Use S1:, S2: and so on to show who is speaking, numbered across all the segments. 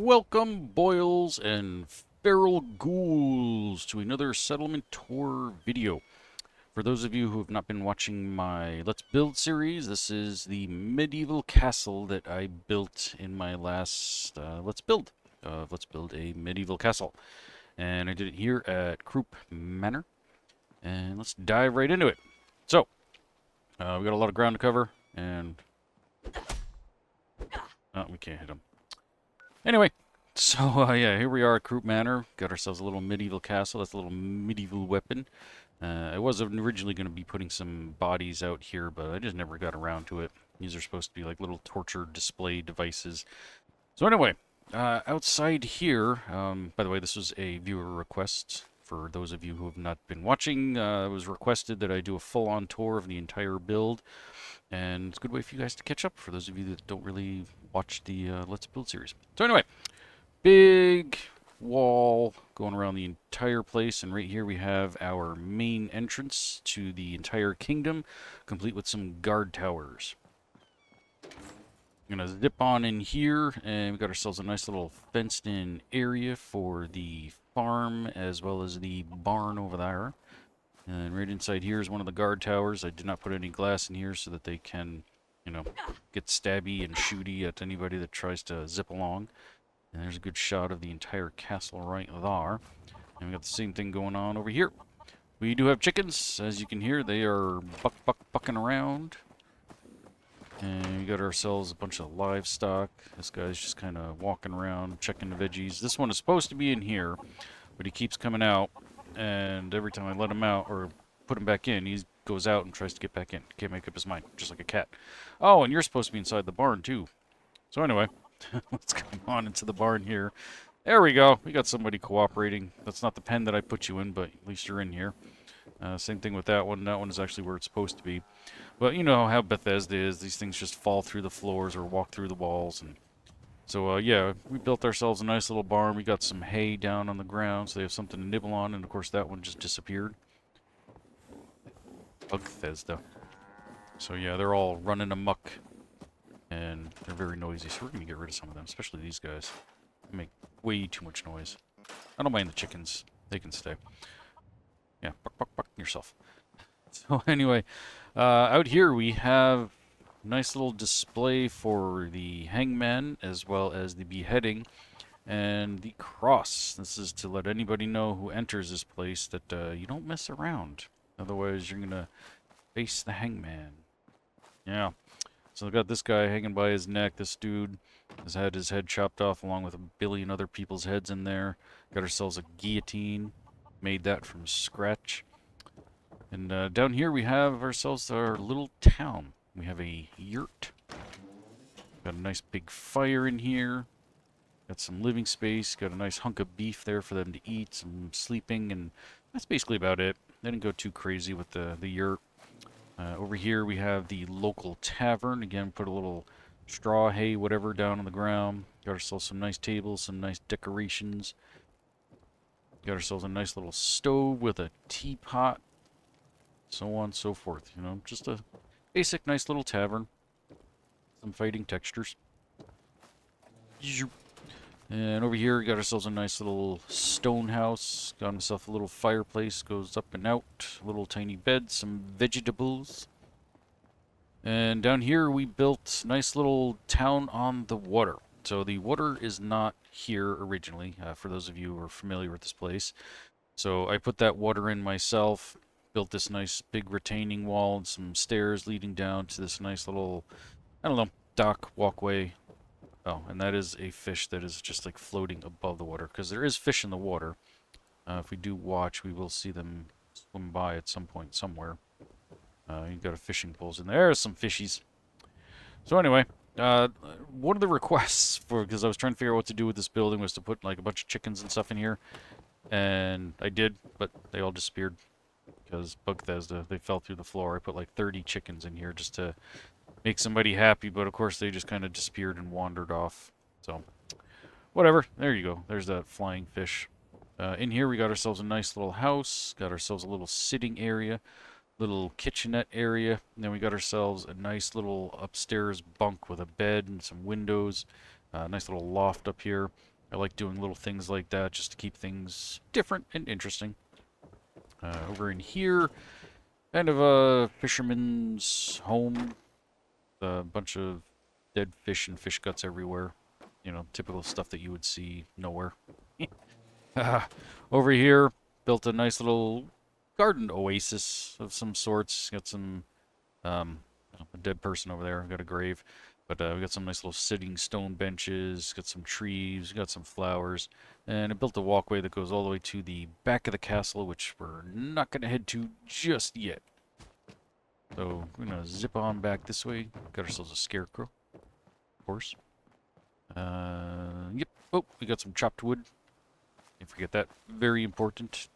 S1: Welcome, boils and feral ghouls, to another settlement tour video. For those of you who have not been watching my Let's Build series, this is the medieval castle that I built in my last Let's Build. Let's build a medieval castle. And I did it here at Croup Manor. And let's dive right into it. So, we got a lot of ground to cover, and... oh, we can't hit them. Anyway, so yeah, here we are at Croup Manor. Got ourselves a little medieval castle. That's a little medieval weapon. I was originally going to be putting some bodies out here, but I just never got around to it. These are supposed to be like little torture display devices. So anyway, outside here, by the way, this was a viewer request. For those of you who have not been watching, it was requested that I do a full-on tour of the entire build. And it's a good way for you guys to catch up, for those of you that don't really watch the Let's Build series. So anyway, big wall going around the entire place, and right here we have our main entrance to the entire kingdom, complete with some guard towers. I'm going to zip on in here, and we got ourselves a nice little fenced-in area for the farm, as well as the barn over there. And right inside here is one of the guard towers. I did not put any glass in here so that they can, you know, get stabby and shooty at anybody that tries to zip along. And there's a good shot of the entire castle right there. And we got the same thing going on over here. We do have chickens. As you can hear, they are bucking around. And we got ourselves a bunch of livestock. This guy's just kind of walking around, checking the veggies. This one is supposed to be in here, but he keeps coming out. And every time I let him out or put him back in, he goes out and tries to get back in. Can't make up his mind, just like a cat. Oh, and you're supposed to be inside the barn, too. So anyway, let's come on into the barn here. There we go. We got somebody cooperating. That's not the pen that I put you in, but at least you're in here. Same thing with that one. That one is actually where it's supposed to be. But you know how Bethesda is. These things just fall through the floors or walk through the walls. And so, yeah, we built ourselves a nice little barn. We got some hay down on the ground, so they have something to nibble on. And, of course, that one just disappeared. Bethesda. So, yeah, they're all running amok. And they're very noisy, so we're going to get rid of some of them, especially these guys. They make way too much noise. I don't mind the chickens. They can stay. Yeah, buck yourself. So, anyway, out here we have nice little display for the hangman, as well as the beheading, and the cross. This is to let anybody know who enters this place that you don't mess around. Otherwise, you're going to face the hangman. Yeah. So I've got this guy hanging by his neck. This dude has had his head chopped off along with a billion other people's heads in there. Got ourselves a guillotine. Made that from scratch. And down here we have ourselves our little town. We have a yurt. Got a nice big fire in here. Got some living space. Got a nice hunk of beef there for them to eat. Some sleeping, and that's basically about it. They didn't go too crazy with the yurt. Over here we have the local tavern. Again, put a little straw, hay, whatever down on the ground. Got ourselves some nice tables, some nice decorations. Got ourselves a nice little stove with a teapot. So on and so forth. You know, just a basic nice little tavern. Some fighting textures. And over here we got ourselves a nice little stone house. Got himself a little fireplace. Goes up and out. A little tiny bed. Some vegetables. And down here we built a nice little town on the water. So the water is not here originally, for those of you who are familiar with this place. So I put that water in myself. Built this nice big retaining wall and some stairs leading down to this nice little, I don't know, dock walkway. Oh, and that is a fish that is just like floating above the water, because there is fish in the water. If we do watch, we will see them swim by at some point somewhere. You've got a fishing poles in there. There's some fishies. So anyway, one of the requests because I was trying to figure out what to do with this building, was to put like a bunch of chickens and stuff in here. And I did, but they all disappeared. Because Bethesda, they fell through the floor. I put like 30 chickens in here just to make somebody happy, but of course they just kind of disappeared and wandered off. So, whatever. There you go. There's that flying fish. In here we got ourselves a nice little house. Got ourselves a little sitting area. Little kitchenette area. And then we got ourselves a nice little upstairs bunk with a bed and some windows. Nice little loft up here. I like doing little things like that just to keep things different and interesting. Over in here, kind of a fisherman's home. A bunch of dead fish and fish guts everywhere. You know, typical stuff that you would see nowhere. Over here, built a nice little garden oasis of some sorts. Got some, a dead person over there. Got a grave. But we got some nice little sitting stone benches. Got some trees. Got some flowers. And I built a walkway that goes all the way to the back of the castle, which we're not going to head to just yet. So we're going to zip on back this way. Got ourselves a scarecrow, of course. Yep. Oh, we got some chopped wood. Can't forget that. Very important.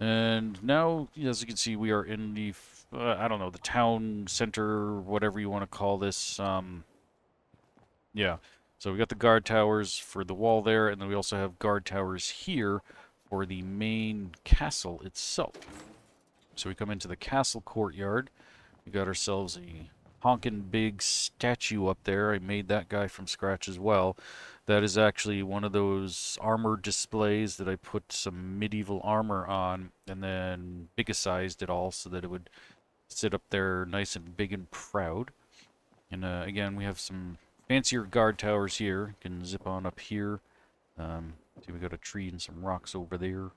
S1: And now, as you can see, we are in the, I don't know, the town center, whatever you want to call this. Yeah. So we got the guard towers for the wall there, and then we also have guard towers here for the main castle itself. So we come into the castle courtyard. We got ourselves a honkin' big statue up there. I made that guy from scratch as well. That is actually one of those armor displays that I put some medieval armor on and then bigger-sized it all so that it would sit up there nice and big and proud. And again, we have some fancier guard towers here. You can zip on up here. See, we got a tree and some rocks over there.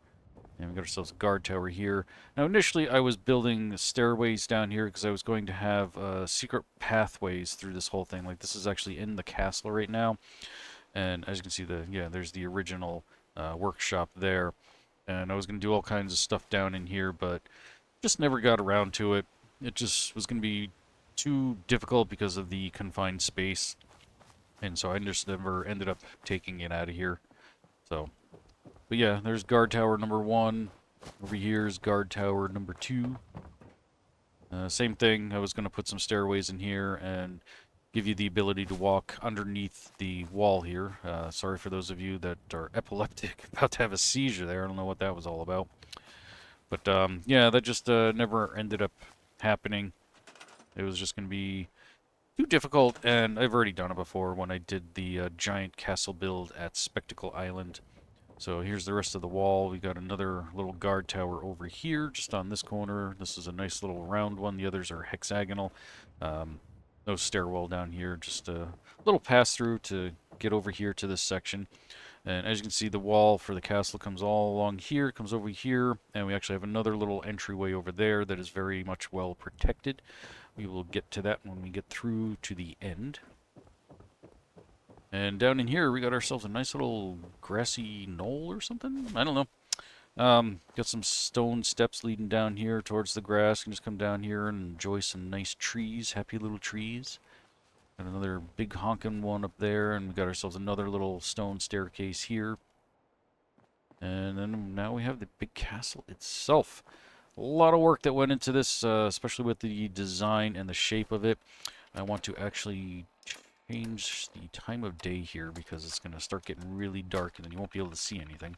S1: And we got ourselves a guard tower here. Now, initially, I was building stairways down here because I was going to have secret pathways through this whole thing. Like, this is actually in the castle right now. And as you can see, there's the original workshop there. And I was going to do all kinds of stuff down in here, but just never got around to it. It just was going to be too difficult because of the confined space. And so I just never ended up taking it out of here. So, but yeah, there's guard tower number 1. Over here is guard tower number 2. Same thing, I was going to put some stairways in here and give you the ability to walk underneath the wall here. Sorry for those of you that are epileptic, about to have a seizure there. I don't know what that was all about. But yeah, that just never ended up happening. It was just going to be too difficult, and I've already done it before when I did the giant castle build at Spectacle Island. So here's the rest of the wall. We got another little guard tower over here, just on this corner. This is a nice little round one. The others are hexagonal. No stairwell down here, just a little pass-through to get over here to this section. And as you can see, the wall for the castle comes all along here, comes over here, and we actually have another little entryway over there that is very much well protected. We will get to that when we get through to the end. And down in here, we got ourselves a nice little grassy knoll or something? I don't know. Got some stone steps leading down here towards the grass. You can just come down here and enjoy some nice trees, happy little trees. Got another big honkin' one up there, and we got ourselves another little stone staircase here. And then now we have the big castle itself. A lot of work that went into this, especially with the design and the shape of it. I want to actually change the time of day here because it's going to start getting really dark and then you won't be able to see anything.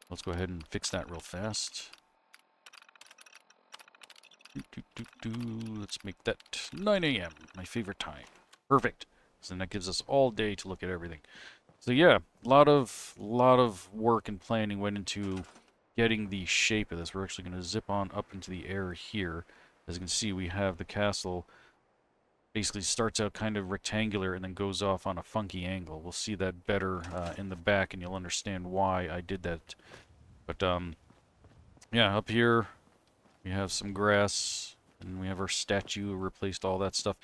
S1: Let's go ahead and fix that real fast. Let's make that 9 a.m. my favorite time. Perfect. So then that gives us all day to look at everything. So yeah, a lot of work and planning went into getting the shape of this. We're actually going to zip on up into the air here. As you can see, we have the castle basically starts out kind of rectangular and then goes off on a funky angle. We'll see that better in the back and you'll understand why I did that. But yeah, up here we have some grass and we have our statue, replaced all that stuff.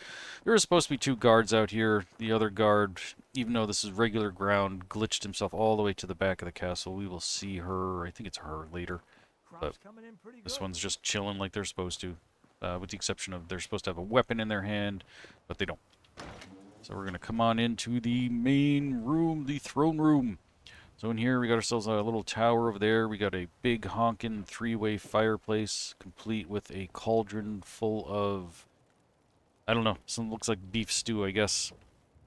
S1: There is supposed to be 2 guards out here. The other guard, even though this is regular ground, glitched himself all the way to the back of the castle. We will see her, I think it's her later. But this one's just chilling like they're supposed to. With the exception of they're supposed to have a weapon in their hand, but they don't. So we're going to come on into the main room, the throne room. So in here we got ourselves a little tower over there. We got a big honkin' 3-way fireplace, complete with a cauldron full of, I don't know, something looks like beef stew, I guess.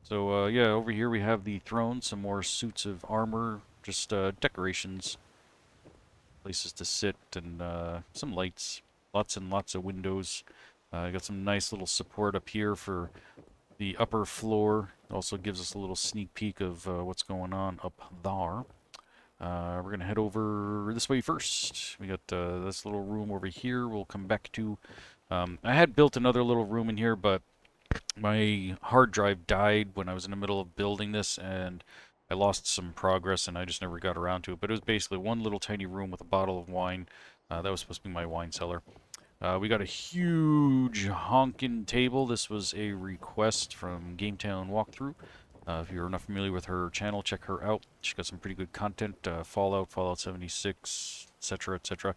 S1: So yeah, over here we have the throne, some more suits of armor, just decorations, places to sit, and some lights. Lots and lots of windows. I got some nice little support up here for the upper floor. Also gives us a little sneak peek of what's going on up there. We're going to head over this way first. We got this little room over here we'll come back to. I had built another little room in here, but my hard drive died when I was in the middle of building this, and I lost some progress, and I just never got around to it. But it was basically one little tiny room with a bottle of wine. That was supposed to be my wine cellar. We got a huge honkin' table. This was a request from GameTown Walkthrough. If you're not familiar with her channel, check her out. She's got some pretty good content. Fallout, Fallout 76, etc., etc.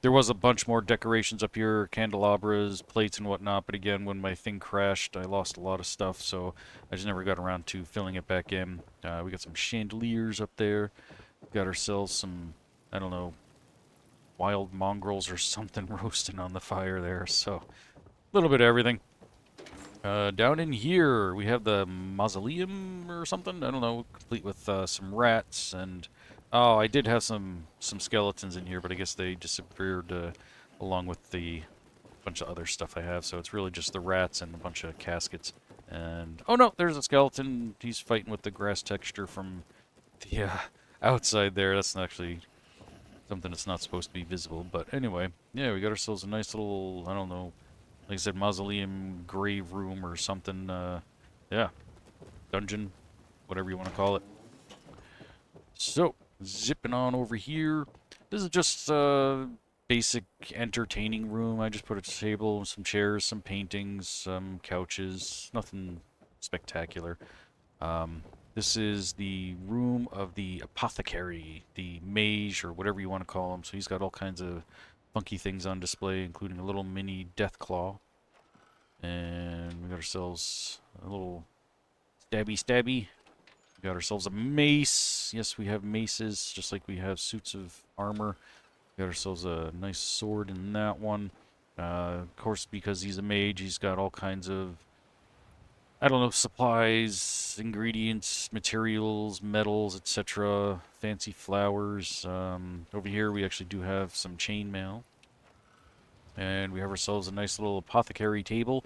S1: There was a bunch more decorations up here, candelabras, plates, and whatnot. But again, when my thing crashed, I lost a lot of stuff, so I just never got around to filling it back in. We got some chandeliers up there. Got ourselves some, I don't know, wild mongrels or something roasting on the fire there. So, a little bit of everything. Down in here, we have the mausoleum or something. I don't know, complete with some rats and... Oh, I did have some skeletons in here, but I guess they disappeared along with the bunch of other stuff I have. So it's really just the rats and a bunch of caskets. And... Oh no, there's a skeleton. He's fighting with the grass texture from the outside there. That's actually something that's not supposed to be visible. But anyway, yeah, we got ourselves a nice little, I don't know, like I said, mausoleum, grave room or something. Yeah, dungeon, whatever you want to call it. So, zipping on over here. This is just a basic entertaining room. I just put a table, some chairs, some paintings, some couches. Nothing spectacular. This is the room of the apothecary, the mage, or whatever you want to call him. So he's got all kinds of funky things on display, including a little mini death claw. And we got ourselves a little stabby. We got ourselves a mace. Yes, we have maces, just like we have suits of armor. We got ourselves a nice sword in that one. Of course, because he's a mage, he's got all kinds of, I don't know, supplies, ingredients, materials, metals, etc. Fancy flowers. Over here, we actually do have some chainmail. And we have ourselves a nice little apothecary table,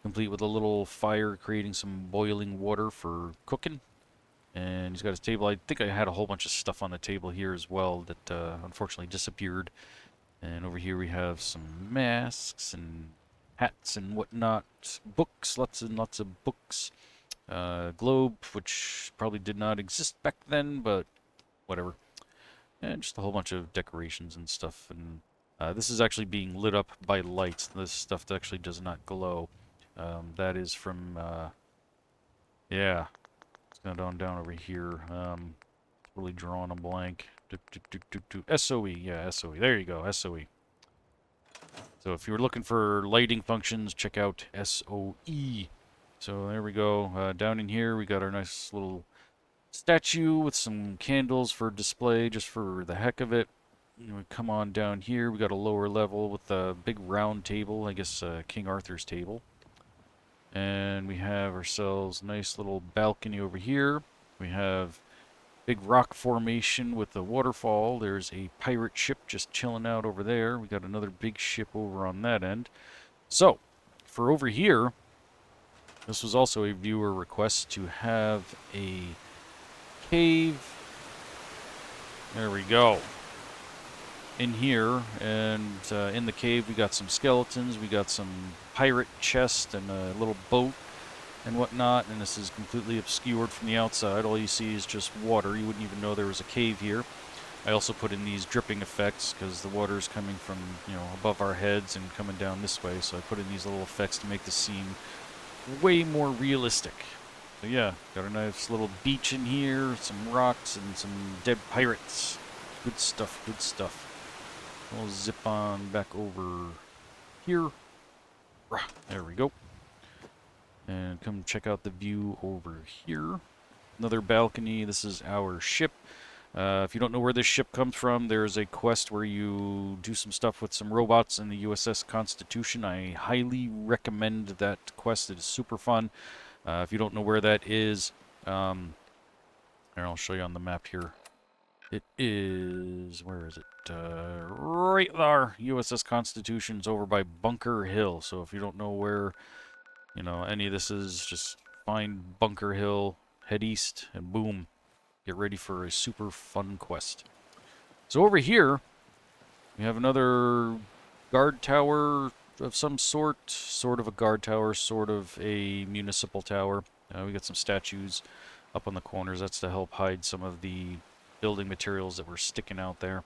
S1: complete with a little fire creating some boiling water for cooking. And he's got his table. I think I had a whole bunch of stuff on the table here as well that unfortunately disappeared. And over here we have some masks and hats and whatnot. Books, lots and lots of books. Globe, which probably did not exist back then, but whatever. And just a whole bunch of decorations and stuff. And this is actually being lit up by lights. This stuff that actually does not glow. That is from, yeah. It's gone on down over here. Really drawing a blank. SOE, yeah, SOE. There you go, SOE. So if you were looking for lighting functions, check out SOE. So there we go. Down in here, we got our nice little statue with some candles for display, just for the heck of it. We come on down here, we got a lower level with a big round table, I guess King Arthur's table. And we have ourselves a nice little balcony over here. We have big rock formation with a waterfall. There's a pirate ship just chilling out over there. We got another big ship over on that end. So, for over here, this was also a viewer request to have a cave. There we go. In here, and in the cave we got some skeletons, we got some pirate chest and a little boat and whatnot, and this is completely obscured from the outside. All you see is just water. You wouldn't even know there was a cave here. I also put in these dripping effects because the water is coming from, you know, above our heads and coming down this way, so I put in these little effects to make this seem way more realistic. So yeah, got a nice little beach in here, some rocks and some dead pirates. Good stuff, good stuff. We'll zip on back over here. There we go. And come check out the view over here. Another balcony. This is our ship. If you don't know where this ship comes from, there's a quest where you do some stuff with some robots in the USS Constitution. I highly recommend that quest. It is super fun. If you don't know where that is, here, I'll show you on the map here. It is, where is it? Right there. USS Constitution's over by Bunker Hill. So if you don't know where You know, any of this is just find Bunker Hill, head east, and boom, get ready for a super fun quest. So over here, we have another guard tower of some sort of a guard tower, sort of a municipal tower. We got some statues up on the corners. That's to help hide some of the building materials that were sticking out there.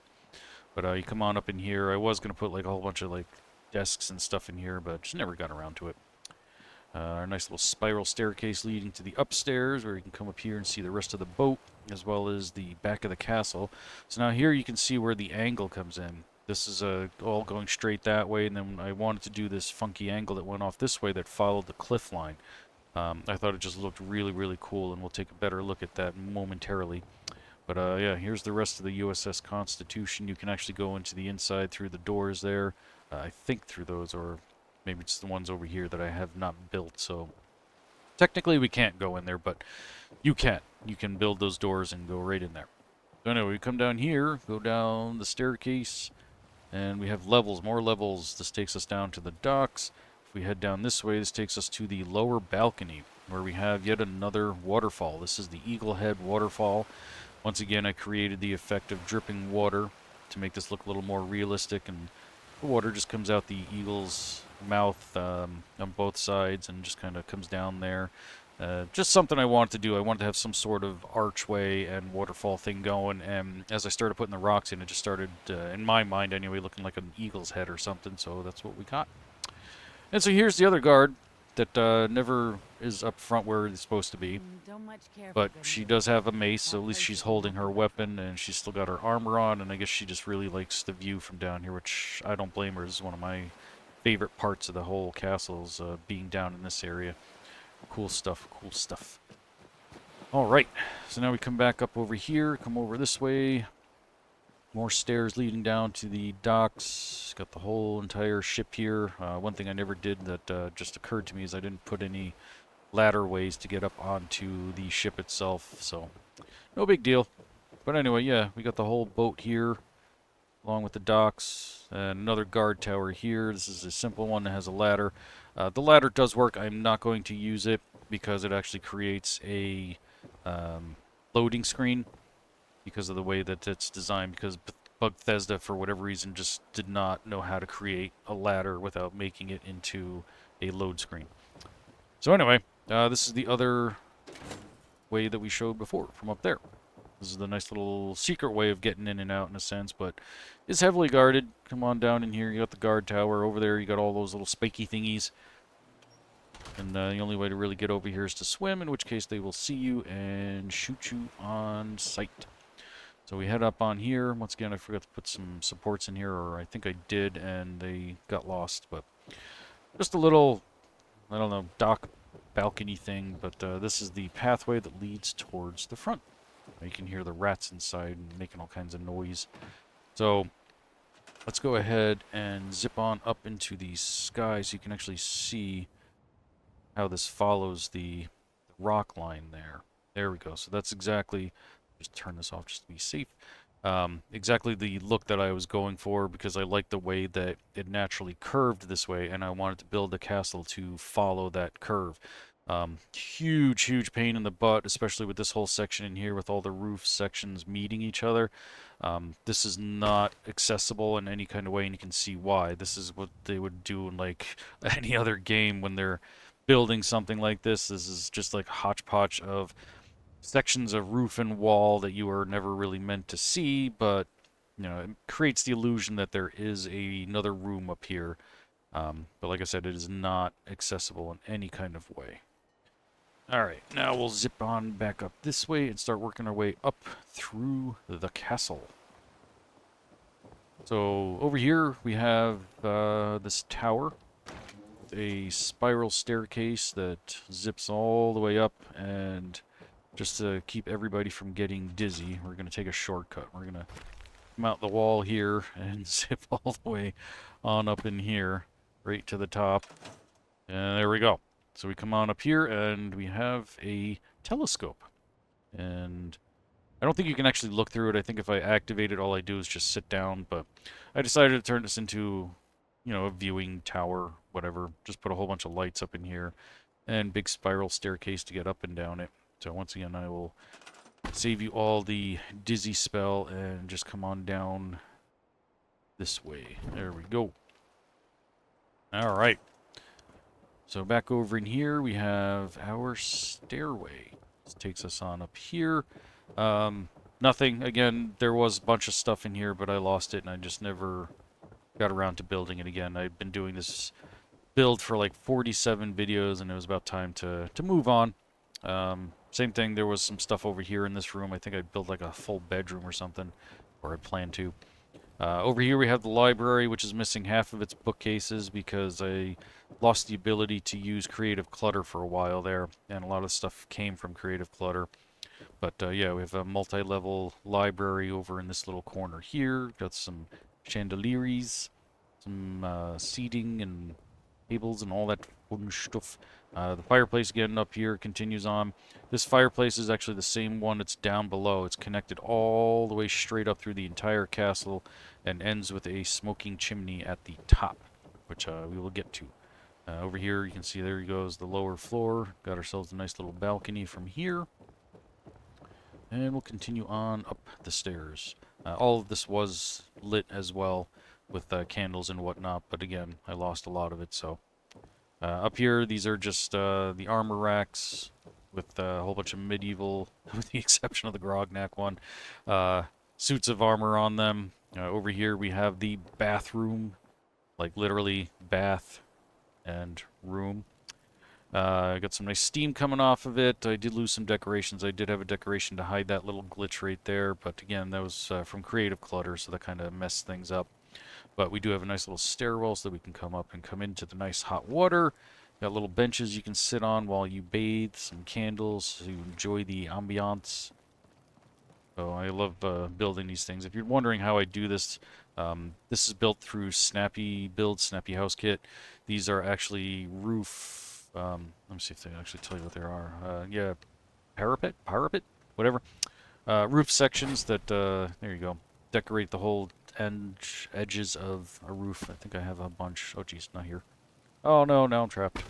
S1: But you come on up in here. I was going to put like a whole bunch of like desks and stuff in here, but just never got around to it. Our nice little spiral staircase leading to the upstairs, where you can come up here and see the rest of the boat, as well as the back of the castle. So now here you can see where the angle comes in. This is all going straight that way, and then I wanted to do this funky angle that went off this way that followed the cliff line. I thought it just looked really, really cool, and we'll take a better look at that momentarily. But yeah, here's the rest of the USS Constitution. You can actually go into the inside through the doors there. I think through those, or maybe it's the ones over here that I have not built. So technically we can't go in there, but you can. You can build those doors and go right in there. So anyway, we come down here, go down the staircase, and we have levels, more levels. This takes us down to the docks. If we head down this way, this takes us to the lower balcony, where we have yet another waterfall. This is the Eagle Head waterfall. Once again, I created the effect of dripping water to make this look a little more realistic, and the water just comes out the eagle's mouth on both sides and just kind of comes down there. Just something I wanted to do. I wanted to have some sort of archway and waterfall thing going, and as I started putting the rocks in, it just started, in my mind anyway, looking like an eagle's head or something, so that's what we got. And so here's the other guard that never is up front where it's supposed to be. But she does have a mace, so at least she's holding her weapon, and she's still got her armor on, and I guess she just really likes the view from down here, which I don't blame her. This is one of my favorite parts of the whole castle, is being down in this area. Cool stuff, cool stuff. Alright, so now we come back up over here, come over this way. More stairs leading down to the docks. Got the whole entire ship here. One thing I never did that just occurred to me is I didn't put any ladder ways to get up onto the ship itself, so no big deal. But anyway, yeah, we got the whole boat here, along with the docks, and another guard tower here. This is a simple one that has a ladder. The ladder does work. I'm not going to use it because it actually creates a loading screen because of the way that it's designed, because Bethesda, for whatever reason, just did not know how to create a ladder without making it into a load screen. So anyway, this is the other way that we showed before, from up there. This is the nice little secret way of getting in and out in a sense, but it's heavily guarded. Come on down in here, you got the guard tower. Over there you got all those little spiky thingies. And the only way to really get over here is to swim, in which case they will see you and shoot you on sight. So we head up on here. Once again, I forgot to put some supports in here, or I think I did, and they got lost. But just a little, I don't know, dock balcony thing. But this is the pathway that leads towards the front. You can hear the rats inside making all kinds of noise. So let's go ahead and zip on up into the sky so you can actually see how this follows the rock line there. There we go. So that's exactly... Just turn this off just to be safe. Exactly the look that I was going for, because I like the way that it naturally curved this way, and I wanted to build the castle to follow that curve. Huge pain in the butt, especially with this whole section in here with all the roof sections meeting each other. This is not accessible in any kind of way, and you can see why. This is what they would do in like any other game when they're building something like this. This is just like a hodgepodge of sections of roof and wall that you are never really meant to see, but you know, it creates the illusion that there is another room up here. But like I said, it is not accessible in any kind of way. Alright, now we'll zip on back up this way and start working our way up through the castle. So over here we have this tower, a spiral staircase that zips all the way up, and just to keep everybody from getting dizzy, we're going to take a shortcut. We're going to come out the wall here and zip all the way on up in here, right to the top. And there we go. So we come on up here, and we have a telescope. And I don't think you can actually look through it. I think if I activate it, all I do is just sit down. But I decided to turn this into you know, a viewing tower, whatever. Just put a whole bunch of lights up in here and big spiral staircase to get up and down it. So once again, I will save you all the dizzy spell and just come on down this way. There we go. All right. So back over in here, we have our stairway. This takes us on up here. Nothing. Again, there was a bunch of stuff in here, but I lost it, and I just never got around to building it again. I'd been doing this build for like 47 videos, and it was about time to move on. Same thing, there was some stuff over here in this room. I think I built like a full bedroom or something, or I planned to. Over here we have the library, which is missing half of its bookcases because I lost the ability to use Creative Clutter for a while there, and a lot of stuff came from Creative Clutter. But yeah, we have a multi-level library over in this little corner here. Got some chandeliers, some seating and tables and all that fun stuff. The fireplace again up here continues on. This fireplace is actually the same one that's down below. It's connected all the way straight up through the entire castle and ends with a smoking chimney at the top, which we will get to. Over here you can see there goes the lower floor. Got ourselves a nice little balcony from here. And we'll continue on up the stairs. All of this was lit as well with candles and whatnot, but again, I lost a lot of it, so. Up here, these are just the armor racks with a whole bunch of medieval, with the exception of the Grognak one, suits of armor on them. Over here, we have the bathroom, like literally bath and room. I got some nice steam coming off of it. I did lose some decorations. I did have a decoration to hide that little glitch right there, but again, that was from Creative Clutter, so that kind of messed things up. But we do have a nice little stairwell so that we can come up and come into the nice hot water. Got little benches you can sit on while you bathe, some candles to enjoy the ambiance. So I love building these things. If you're wondering how I do this, this is built through Snappy Housekit. These are actually roof, let me see if they actually tell you what they are. Yeah, parapet, whatever. Roof sections that, there you go, decorate the whole edges of a roof. I think I have a bunch. Oh, geez, not here. Oh, no, now I'm trapped.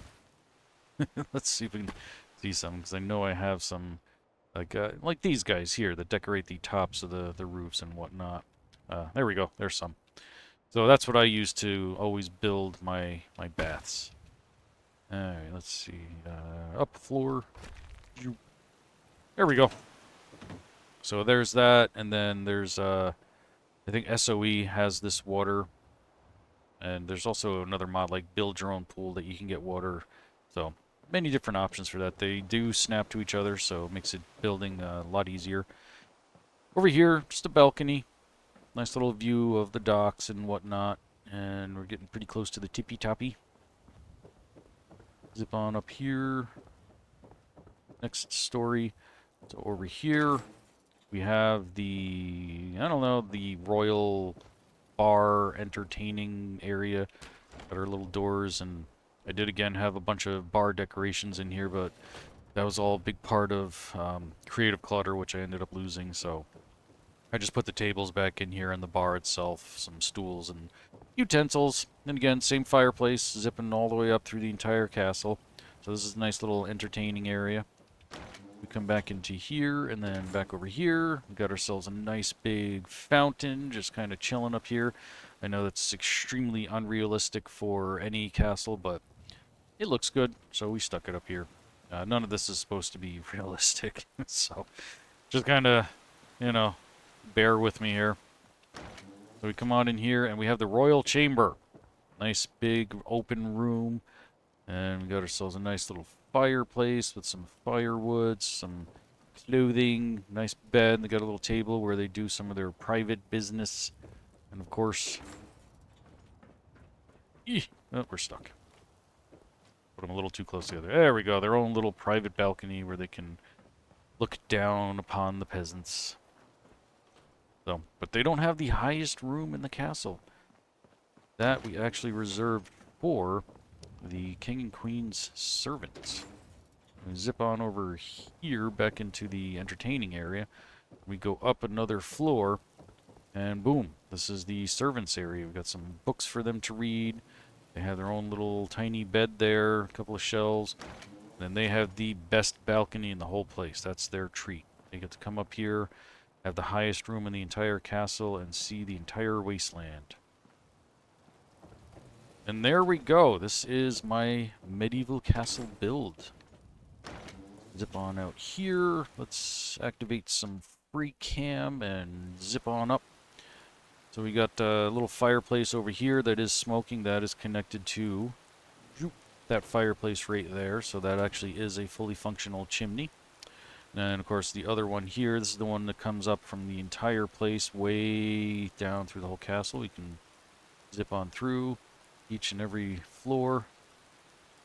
S1: Let's see if we can see some, because I know I have some, like these guys here that decorate the tops of the roofs and whatnot. There we go. There's some. So that's what I use to always build my baths. Alright, let's see. Up the floor. There we go. So there's that, and then there's, I think SOE has this water, and there's also another mod like build your own pool that you can get water. So many different options for that. They do snap to each other, so it makes it building a lot easier. Over here, just a balcony. Nice little view of the docks and whatnot, and we're getting pretty close to the tippy-toppy. Zip on up here. Next story. So over here, we have the, I don't know, the royal bar entertaining area. Got our little doors, and I did again have a bunch of bar decorations in here, but that was all a big part of Creative Clutter, which I ended up losing, so I just put the tables back in here and the bar itself, some stools and utensils. And again, same fireplace, zipping all the way up through the entire castle. So this is a nice little entertaining area. We come back into here, and then back over here. We got ourselves a nice big fountain, just kind of chilling up here. I know that's extremely unrealistic for any castle, but it looks good, so we stuck it up here. None of this is supposed to be realistic, so just kind of, you know, bear with me here. So we come on in here, and we have the royal chamber. Nice big open room, and we got ourselves a nice little fireplace with some firewood, some clothing, nice bed. They got a little table where they do some of their private business, and of course, oh, we're stuck. Put them a little too close together. There we go. Their own little private balcony where they can look down upon the peasants. So, but they don't have the highest room in the castle. That we actually reserved for the king and queen's servants. We zip on over here back into the entertaining area. We go up another floor, And boom, this is the servants area. We've got some books for them to read. They have their own little tiny bed there, a couple of shelves. Then they have the best balcony in the whole place. That's their treat. They get to come up here, have the highest room in the entire castle, and see the entire wasteland. And there we go. This is my medieval castle build. Zip on out here. Let's activate some free cam and zip on up. So we got a little fireplace over here that is smoking. That is connected to that fireplace right there. So that actually is a fully functional chimney. And of course the other one here, this is the one that comes up from the entire place way down through the whole castle. We can zip on through each and every floor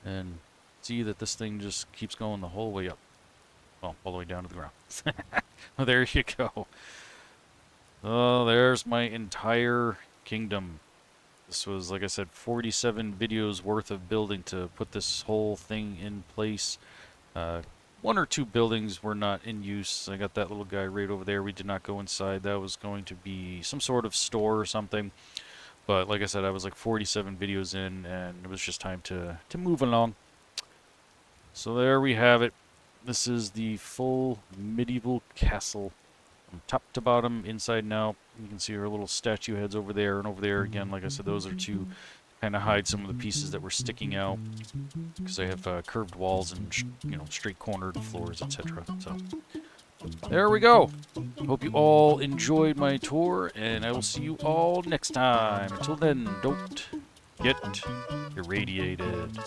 S1: and see that this thing just keeps going the whole way up. Well, all the way down to the ground. Well, there you go. Oh, there's my entire kingdom. This was, like I said, 47 videos worth of building to put this whole thing in place. One or two buildings were not in use. I got that little guy right over there. We did not go inside. That was going to be some sort of store or something. But like I said, I was like 47 videos in, and it was just time to move along. So there we have it. This is the full medieval castle. From top to bottom, inside and out. You can see our little statue heads over there and over there. Again, like I said, those are to kind of hide some of the pieces that were sticking out, because they have curved walls and straight cornered floors, etc. So there we go. Hope you all enjoyed my tour, and I will see you all next time. Until then, don't get irradiated.